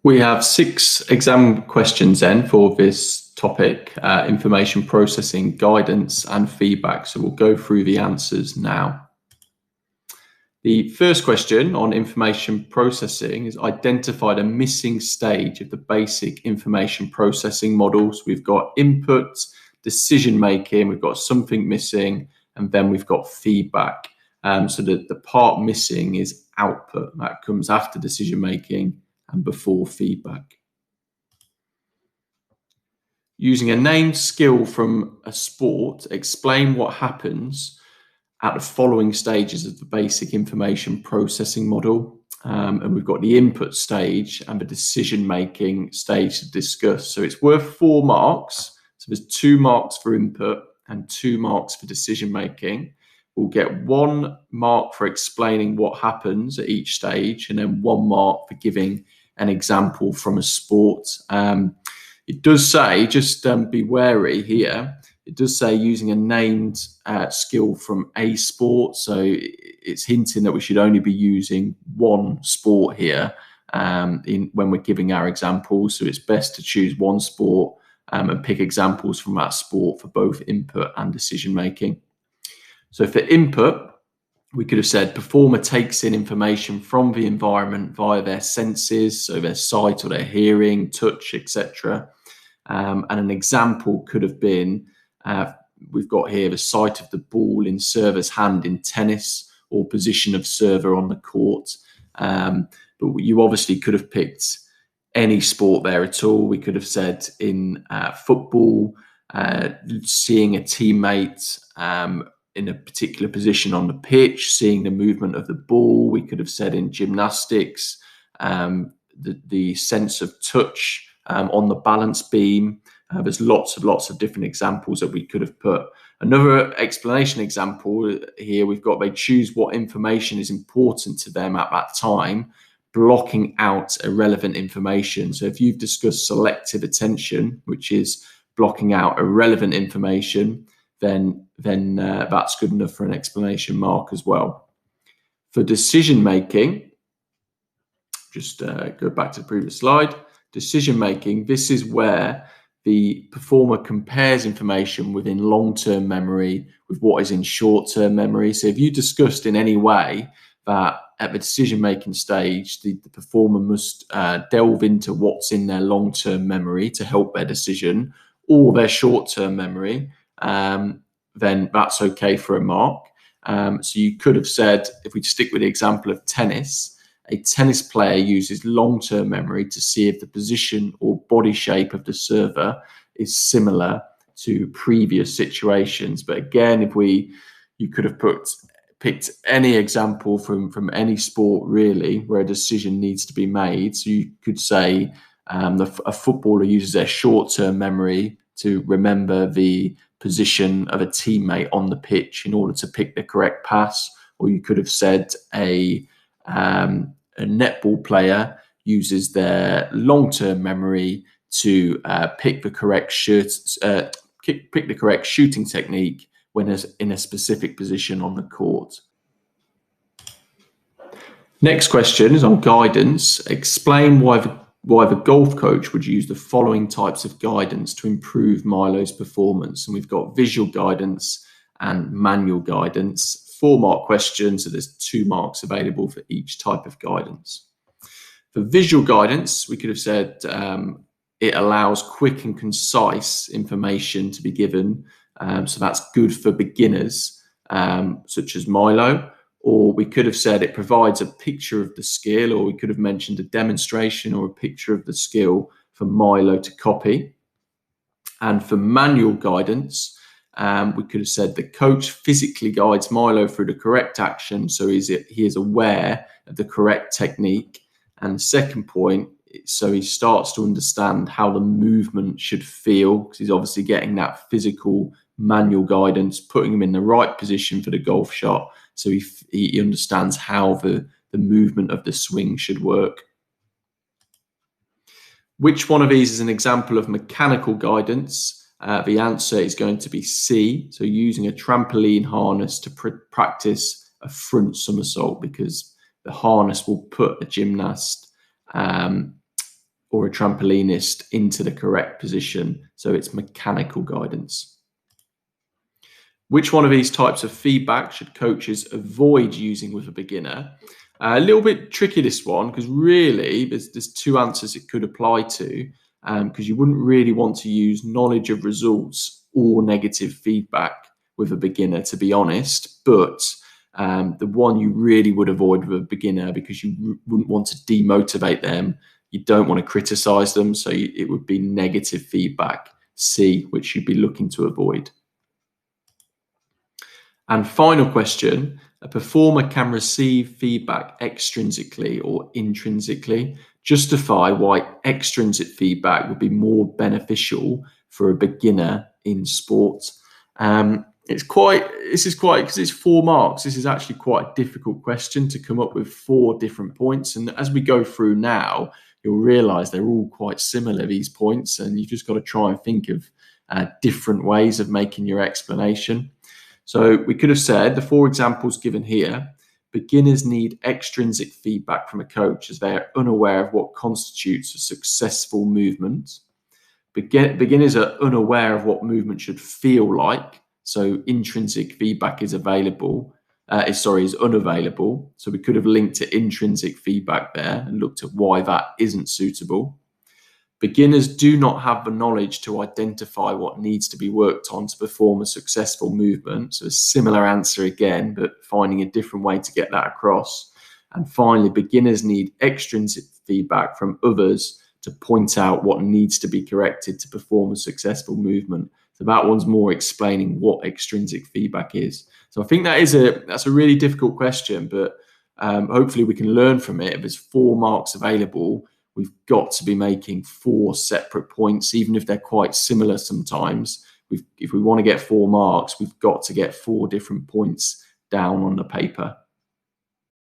We have 6 exam questions then for this topic, information processing, guidance and feedback. So we'll go through the answers now. The first question on information processing is identify the missing stage of the basic information processing models. We've got input, decision making, we've got something missing, and then we've got feedback. So the part missing is output. That comes after decision making and before feedback. Using a named skill from a sport, explain what happens at the following stages of the basic information processing model. And we've got the input stage and the decision-making stage to discuss. So it's worth 4 marks. So there's 2 marks for input and 2 marks for decision-making. We'll get 1 mark for explaining what happens at each stage, and then 1 mark for giving an example from a sport. It does say, just be wary here, it does say using a named skill from a sport. So it's hinting that we should only be using 1 sport here when we're giving our examples. So it's best to choose 1 sport and pick examples from that sport for both input and decision making. So for input, we could have said performer takes in information from the environment via their senses, so their sight or their hearing, touch, etc. And an example could have been, we've got here the sight of the ball in server's hand in tennis, or position of server on the court. But you obviously could have picked any sport there at all. We could have said in football, seeing a teammate in a particular position on the pitch, seeing the movement of the ball. We could have said in gymnastics, the sense of touch on the balance beam. There's lots of different examples that we could have put. Another explanation example here, we've got they choose what information is important to them at that time, blocking out irrelevant information. So if you've discussed selective attention, which is blocking out irrelevant information, then that's good enough for an explanation mark as well. For decision making, just go back to the previous slide. Decision making, this is where the performer compares information within long-term memory with what is in short-term memory. So if you discussed in any way that at the decision-making stage, the performer must delve into what's in their long-term memory to help their decision, or their short-term memory, then that's okay for a mark. So you could have said, if we stick with the example of tennis, a tennis player uses long-term memory to see if the position or body shape of the server is similar to previous situations. But again, you could have picked any example from any sport really where a decision needs to be made. So you could say a footballer uses their short-term memory to remember the position of a teammate on the pitch in order to pick the correct pass. Or you could have said a netball player uses their long-term memory to pick the correct shooting technique when in a specific position on the court. Next question is on guidance. Explain why the golf coach would use the following types of guidance to improve Milo's performance. And we've got visual guidance and manual guidance. 4-mark questions, so there's 2 marks available for each type of guidance. For visual guidance, we could have said it allows quick and concise information to be given. So that's good for beginners, such as Milo. Or we could have said it provides a picture of the skill, or we could have mentioned a demonstration or a picture of the skill for Milo to copy. And for manual guidance, we could have said the coach physically guides Milo through the correct action, so he is aware of the correct technique. And the second point, so he starts to understand how the movement should feel, because he's obviously getting that physical manual guidance, putting him in the right position for the golf shot, so he understands how the movement of the swing should work. Which one of these is an example of mechanical guidance? The answer is going to be C. So using a trampoline harness to practice a front somersault, because the harness will put a gymnast or a trampolinist into the correct position. So it's mechanical guidance. Which one of these types of feedback should coaches avoid using with a beginner? A little bit tricky, this one, because really there's two answers it could apply to, because you wouldn't really want to use knowledge of results or negative feedback with a beginner, to be honest. But the one you really would avoid with a beginner, because you wouldn't want to demotivate them, you don't want to criticize them, so it would be negative feedback, C, which you'd be looking to avoid. And final question, a performer can receive feedback extrinsically or intrinsically. Justify why extrinsic feedback would be more beneficial for a beginner in sport. Because it's 4 marks, this is actually quite a difficult question to come up with 4 different points. And as we go through now, you'll realize they're all quite similar, these points, and you've just got to try and think of different ways of making your explanation. So we could have said the 4 examples given here, beginners need extrinsic feedback from a coach as they are unaware of what constitutes a successful movement. Beginners are unaware of what movement should feel like, so intrinsic feedback is unavailable. So we could have linked to intrinsic feedback there and looked at why that isn't suitable. Beginners do not have the knowledge to identify what needs to be worked on to perform a successful movement. So a similar answer again, but finding a different way to get that across. And finally, beginners need extrinsic feedback from others to point out what needs to be corrected to perform a successful movement. So that one's more explaining what extrinsic feedback is. So I think that's a really difficult question, but hopefully we can learn from it. If there's 4 marks available, we've got to be making 4 separate points, even if they're quite similar sometimes. If we want to get 4 marks, we've got to get 4 different points down on the paper.